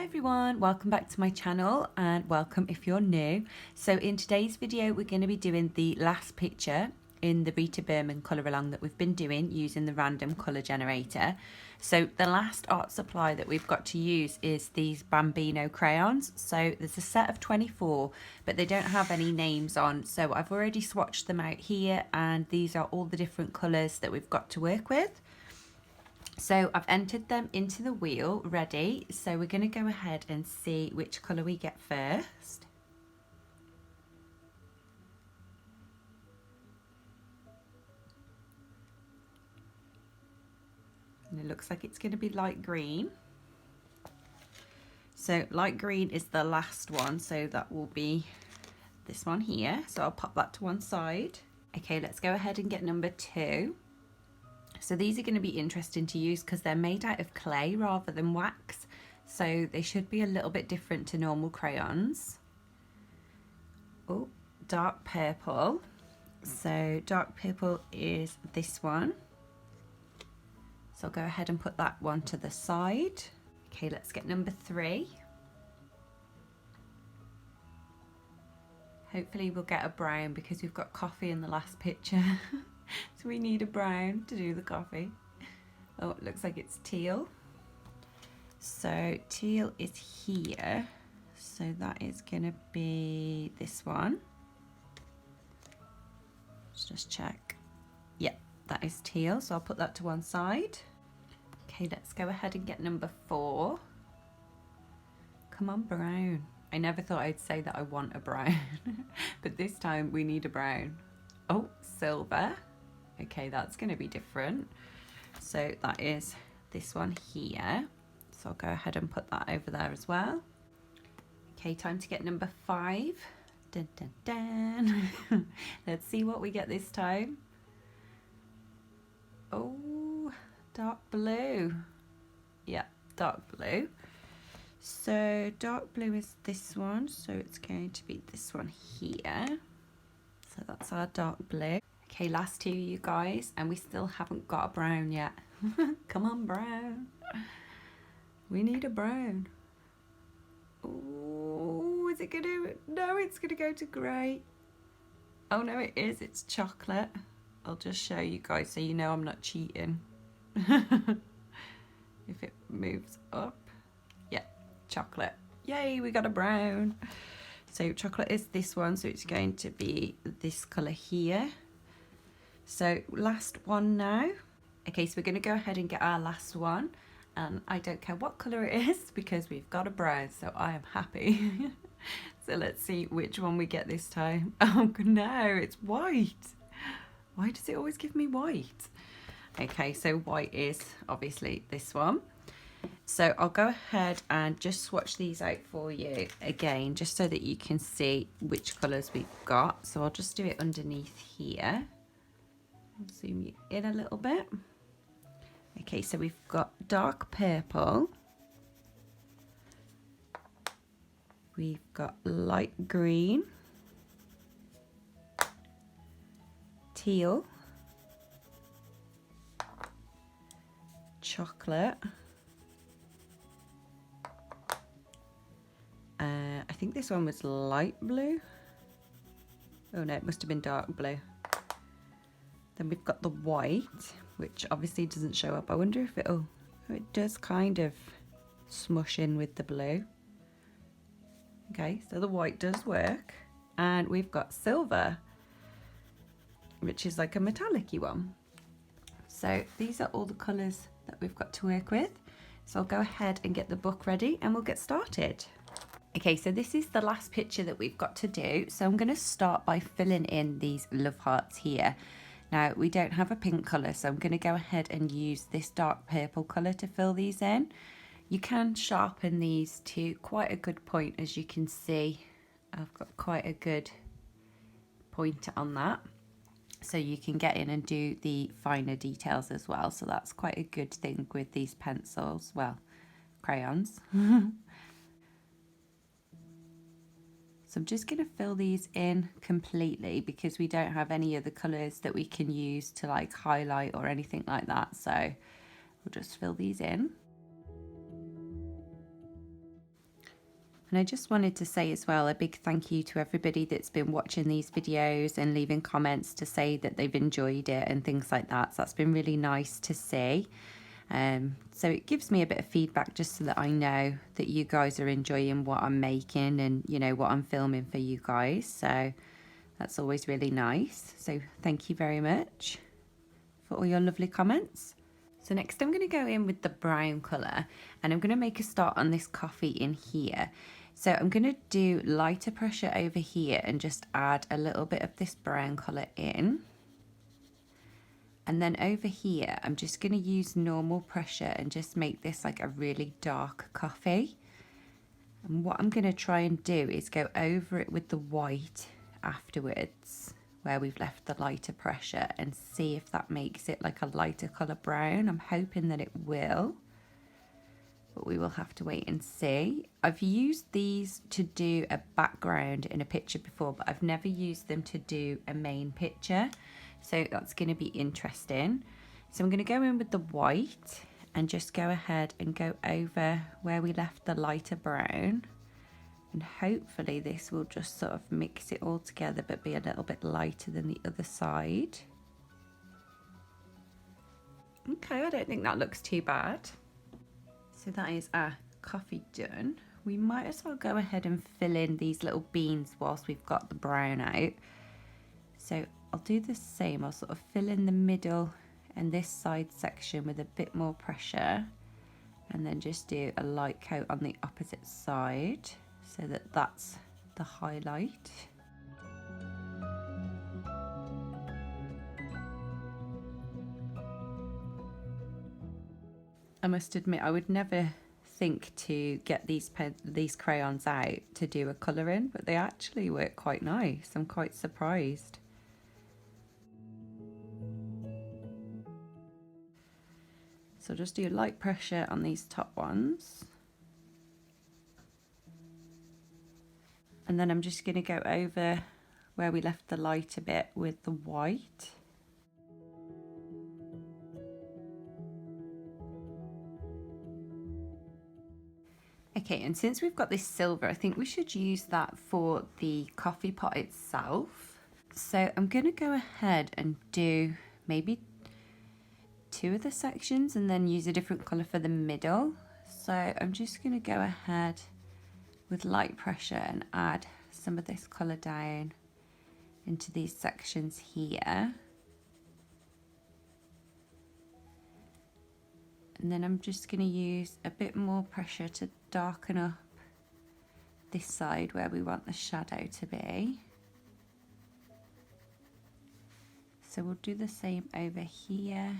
Hi everyone, welcome back to my channel and welcome if you're new. So in today's video we're going to be doing the last picture in the Rita Berman colour along that we've been doing using the random colour generator. So the last art supply that we've got to use is these Bambino crayons. So there's a set of 24 but they don't have any names on, so I've already swatched them out here and these are all the different colours that we've got to work with. So I've entered them into the wheel ready, so we're going to go ahead and see which colour we get first. And it looks like it's going to be light green. So light green is the last one, so that will be this one here. So I'll pop that to one side. Okay, let's go ahead and get number 2. So these are going to be interesting to use because they're made out of clay rather than wax. So they should be a little bit different to normal crayons. Oh, dark purple. So dark purple is this one. So I'll go ahead and put that one to the side. Okay, let's get number 3. Hopefully we'll get a brown because we've got coffee in the last picture. So we need a brown to do the coffee. Oh, it looks like it's teal. So teal is here. So that is going to be this one. Let's just check. Yeah, that is teal. So I'll put that to one side. Okay, let's go ahead and get number 4. Come on, brown. I never thought I'd say that I want a brown, but this time we need a brown. Oh, silver. Okay, that's going to be different. So that is this one here. So I'll go ahead and put that over there as well. Okay, time to get number 5. Dun, dun, dun. Let's see what we get this time. Oh, dark blue. Yeah, dark blue. So dark blue is this one. So it's going to be this one here. So that's our dark blue. Okay, last 2 you guys, and we still haven't got a brown yet. Come on, brown. We need a brown. Oh, is it gonna? No, it's gonna go to grey. Oh no, it is. It's chocolate. I'll just show you guys so you know I'm not cheating. If it moves up, yeah, chocolate. Yay, we got a brown. So chocolate is this one, so it's going to be this colour here. So last one now. Okay, so we're going to go ahead and get our last one, and I don't care what colour it is because we've got a brown, so I am happy. So let's see which one we get this time. Oh no, it's white. Why does it always give me white? Okay, so white is obviously this one. So I'll go ahead and just swatch these out for you again, just so that you can see which colours we've got. So I'll just do it underneath here. Zoom you in a little bit. Okay, so we've got dark purple, we've got light green, teal, chocolate, I think this one was light blue. Oh no, it must have been dark blue. Then we've got the white, which obviously doesn't show up. I wonder if it does kind of smush in with the blue. Okay, so the white does work. And we've got silver, which is like a metallic-y one. So these are all the colours that we've got to work with. So I'll go ahead and get the book ready and we'll get started. Okay, so this is the last picture that we've got to do. So I'm going to start by filling in these love hearts here. Now, we don't have a pink colour, so I'm going to go ahead and use this dark purple colour to fill these in. You can sharpen these to quite a good point, as you can see. I've got quite a good point on that. So you can get in and do the finer details as well. So that's quite a good thing with these pencils, well, crayons. So I'm just going to fill these in completely because we don't have any other colours that we can use to like highlight or anything like that. So we'll just fill these in. And I just wanted to say as well, a big thank you to everybody that's been watching these videos and leaving comments to say that they've enjoyed it and things like that. So that's been really nice to see. So it gives me a bit of feedback just so that I know that you guys are enjoying what I'm making and, you know, what I'm filming for you guys. So that's always really nice. So thank you very much for all your lovely comments. So next I'm going to go in with the brown colour, and I'm going to make a start on this coffee in here. So I'm going to do lighter pressure over here and just add a little bit of this brown colour in. And then over here, I'm just going to use normal pressure and just make this like a really dark coffee. And what I'm going to try and do is go over it with the white afterwards, where we've left the lighter pressure, and see if that makes it like a lighter colour brown. I'm hoping that it will, but we will have to wait and see. I've used these to do a background in a picture before, but I've never used them to do a main picture. So that's going to be interesting. So I'm going to go in with the white and just go ahead and go over where we left the lighter brown. And hopefully this will just sort of mix it all together but be a little bit lighter than the other side. Okay, I don't think that looks too bad. So that is our coffee done. We might as well go ahead and fill in these little beans whilst we've got the brown out. So I'll do the same. I'll sort of fill in the middle and this side section with a bit more pressure, and then just do a light coat on the opposite side so that that's the highlight. I must admit, I would never think to get these crayons out to do a colour in, but they actually work quite nice. I'm quite surprised. So just do light pressure on these top ones. And then I'm just going to go over where we left the lighter bit with the white. Okay, and since we've got this silver, I think we should use that for the coffee pot itself. So I'm going to go ahead and do maybe 2 of the sections and then use a different colour for the middle. So I'm just going to go ahead with light pressure and add some of this colour down into these sections here. And then I'm just going to use a bit more pressure to darken up this side where we want the shadow to be. So we'll do the same over here.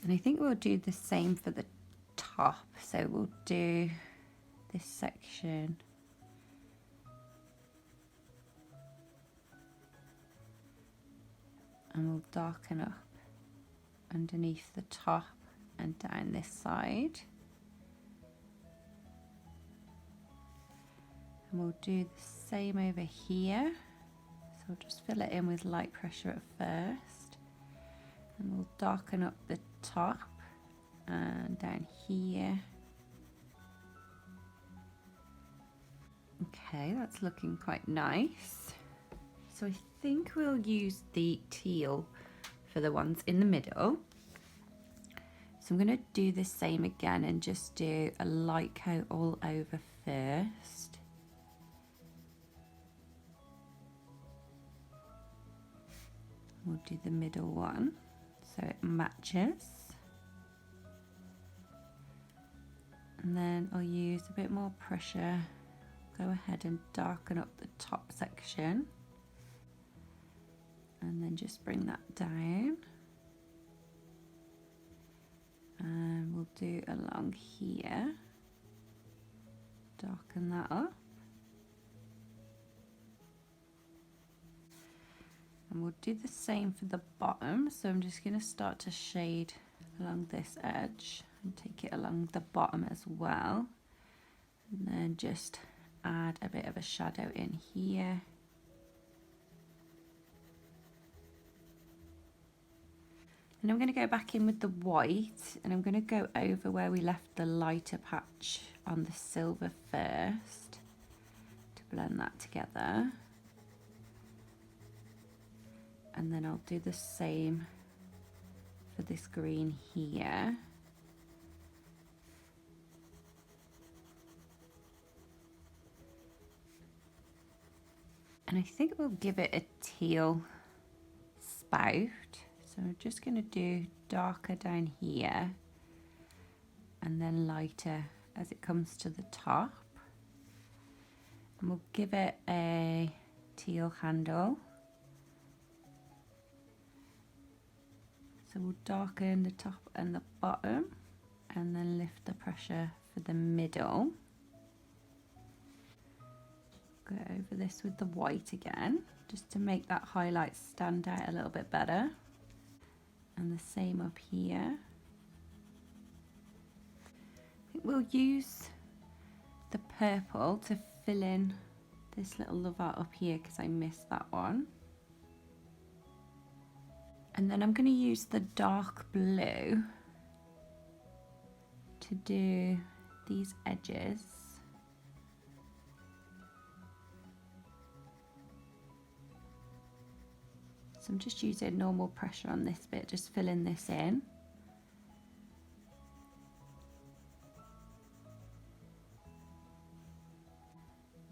And I think we'll do the same for the top. So we'll do this section. And we'll darken up underneath the top and down this side. And we'll do the same over here. So we'll just fill it in with light pressure at first. And we'll darken up the top and down here. Okay, that's looking quite nice. So I think we'll use the teal for the ones in the middle. So I'm going to do the same again and just do a light coat all over first. We'll do the middle one so it matches. And then I'll use a bit more pressure, go ahead and darken up the top section. And then just bring that down. And we'll do along here, darken that up. And we'll do the same for the bottom. So I'm just going to start to shade along this edge and take it along the bottom as well. And then just add a bit of a shadow in here. And I'm going to go back in with the white, and I'm going to go over where we left the lighter patch on the silver first to blend that together. And then I'll do the same for this green here. And I think we'll give it a teal spout. So I'm just going to do darker down here and then lighter as it comes to the top. And we'll give it a teal handle. So we'll darken the top and the bottom and then lift the pressure for the middle. Go over this with the white again, just to make that highlight stand out a little bit better. And the same up here. I think we'll use the purple to fill in this little lover up here because I missed that one. And then I'm going to use the dark blue to do these edges. So I'm just using normal pressure on this bit, just filling this in.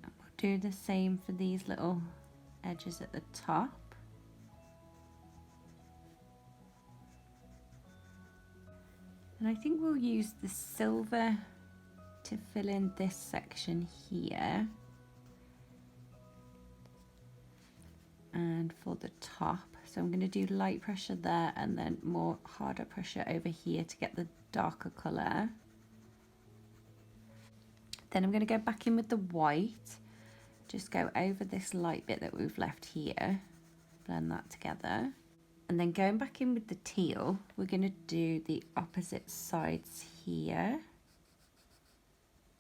And we'll do the same for these little edges at the top. And I think we'll use the silver to fill in this section here. And for the top, so I'm going to do light pressure there and then more harder pressure over here to get the darker colour. Then I'm going to go back in with the white, just go over this light bit that we've left here, blend that together. And then going back in with the teal, we're going to do the opposite sides here.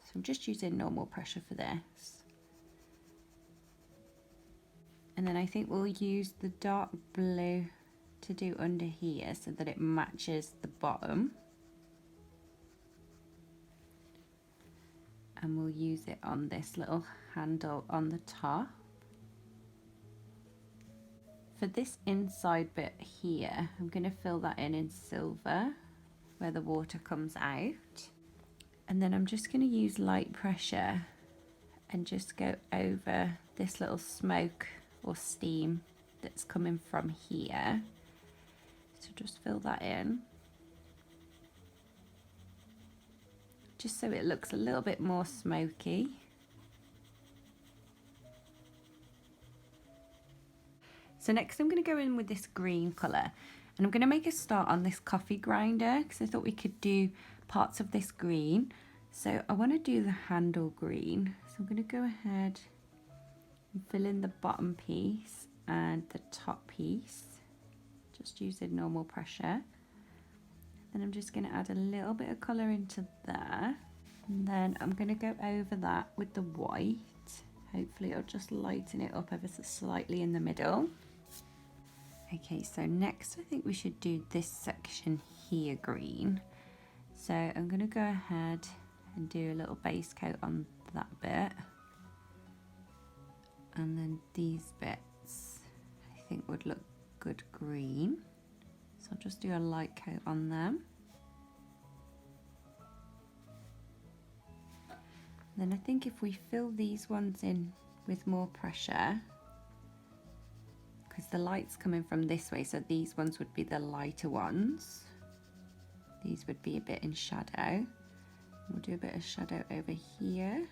So I'm just using normal pressure for this. And then I think we'll use the dark blue to do under here so that it matches the bottom. And we'll use it on this little handle on the top. For this inside bit here, I'm going to fill that in silver where the water comes out. And then I'm just going to use light pressure and just go over this little smoke or steam that's coming from here. So just fill that in. Just so it looks a little bit more smoky. So next I'm going to go in with this green colour, and I'm going to make a start on this coffee grinder because I thought we could do parts of this green. So I want to do the handle green. So I'm going to go ahead and fill in the bottom piece and the top piece, just using normal pressure. Then I'm just going to add a little bit of colour into there, and then I'm going to go over that with the white. Hopefully it'll just lighten it up ever so slightly in the middle. Okay, so next I think we should do this section here green. So I'm going to go ahead and do a little base coat on that bit. And then these bits I think would look good green. So I'll just do a light coat on them. Then I think if we fill these ones in with more pressure, because the light's coming from this way, so these ones would be the lighter ones. These would be a bit in shadow. We'll do a bit of shadow over here.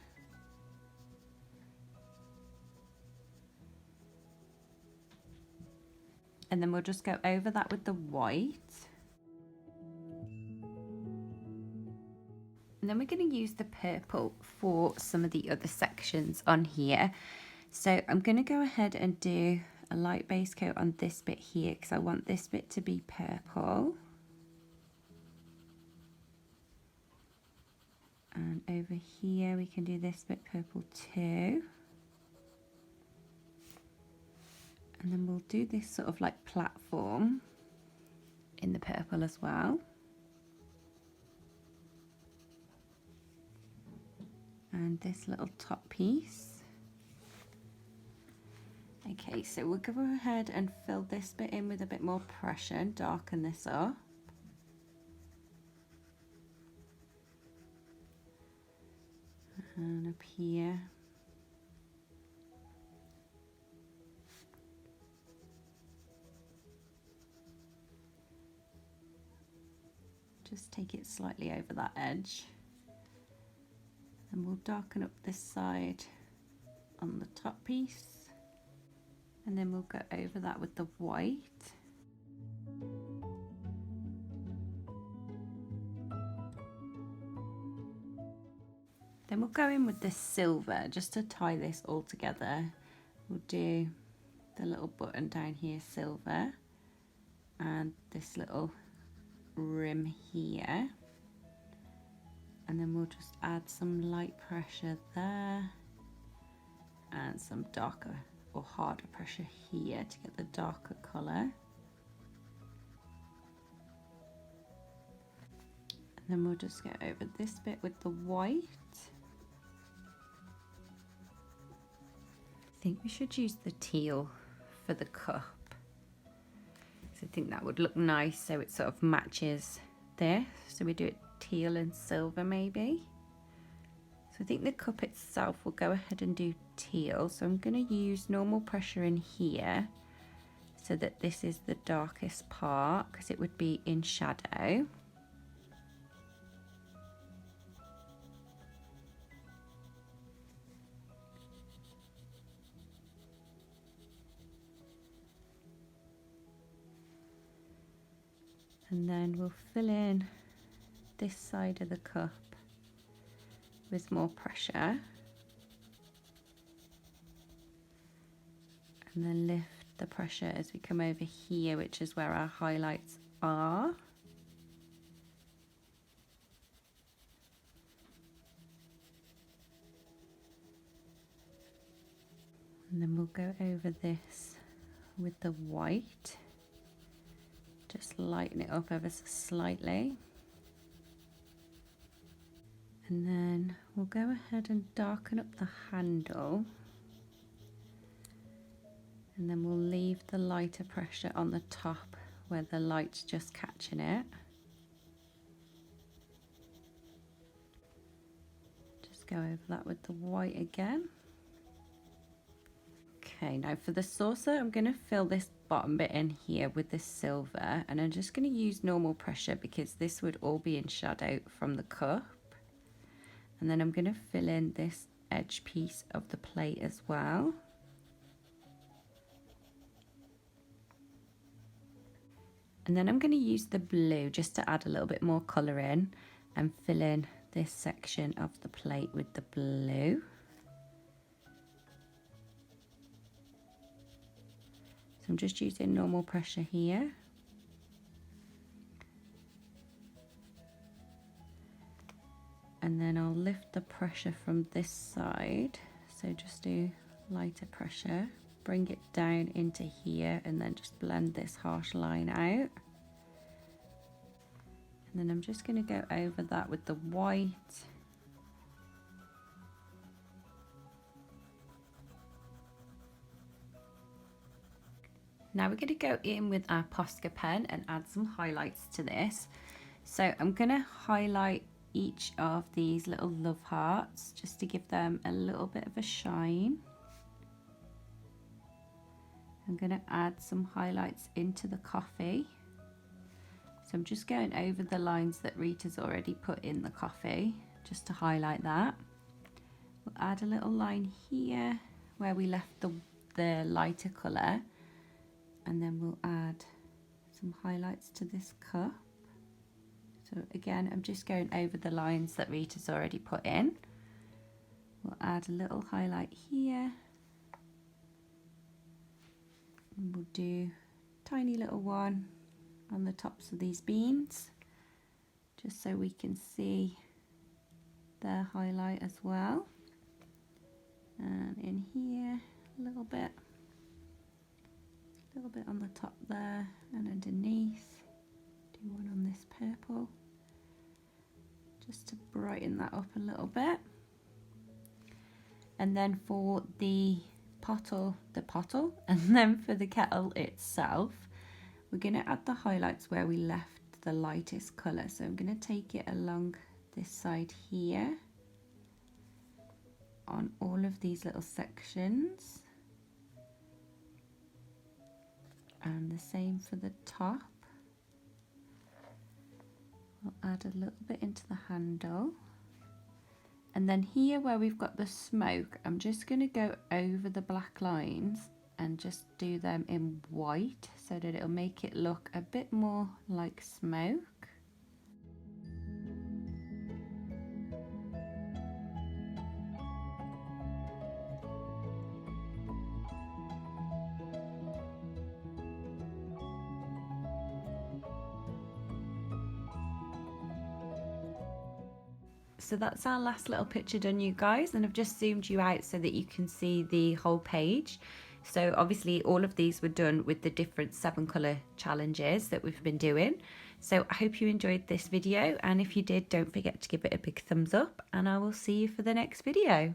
And then we'll just go over that with the white. And then we're going to use the purple for some of the other sections on here. So I'm going to go ahead and do a light base coat on this bit here because I want this bit to be purple. And over here we can do this bit purple too. And then we'll do this sort of like platform in the purple as well. And this little top piece. Okay, so we'll go ahead and fill this bit in with a bit more pressure and darken this up. And up here. Just take it slightly over that edge. And we'll darken up this side on the top piece. And then we'll go over that with the white. Then we'll go in with the silver just to tie this all together. We'll do the little button down here, silver, and this little rim here. And then we'll just add some light pressure there and some darker or harder pressure here to get the darker colour. And then we'll just go over this bit with the white. I think we should use the teal for the cup. So I think that would look nice, so it sort of matches this. So we do it teal and silver maybe. So I think the cup itself will go ahead and do teal. So I'm going to use normal pressure in here so that this is the darkest part because it would be in shadow. And then we'll fill in this side of the cup with more pressure. And then lift the pressure as we come over here, which is where our highlights are. And then we'll go over this with the white. Just lighten it up ever so slightly. And then we'll go ahead and darken up the handle. And then we'll leave the lighter pressure on the top where the light's just catching it. Just go over that with the white again. Okay, now for the saucer, I'm going to fill this bottom bit in here with this silver, and I'm just going to use normal pressure because this would all be in shadow from the cup. And then I'm going to fill in this edge piece of the plate as well. And then I'm going to use the blue just to add a little bit more colour in and fill in this section of the plate with the blue. So I'm just using normal pressure here. And then I'll lift the pressure from this side. So just do lighter pressure, bring it down into here, and then just blend this harsh line out. And then I'm just going to go over that with the white. Now we're going to go in with our Posca pen and add some highlights to this. So I'm going to highlight each of these little love hearts just to give them a little bit of a shine. I'm going to add some highlights into the coffee. So I'm just going over the lines that Rita's already put in the coffee just to highlight that. We'll add a little line here where we left the lighter colour, and then we'll add some highlights to this cup. So again, I'm just going over the lines that Rita's already put in. We'll add a little highlight here. And we'll do a tiny little one on the tops of these beans, just so we can see their highlight as well. And in here, a little bit on the top there and underneath. Do one on this purple, just to brighten that up a little bit. And then for the pottle, and then for the kettle itself, we're going to add the highlights where we left the lightest colour. So I'm going to take it along this side here on all of these little sections, and the same for the top. We'll add a little bit into the handle, and then here where we've got the smoke, I'm just going to go over the black lines and just do them in white so that it'll make it look a bit more like smoke. So that's our last little picture done, you guys, and I've just zoomed you out so that you can see the whole page. So obviously all of these were done with the different 7 colour challenges that we've been doing. So I hope you enjoyed this video, and if you did, don't forget to give it a big thumbs up, and I will see you for the next video.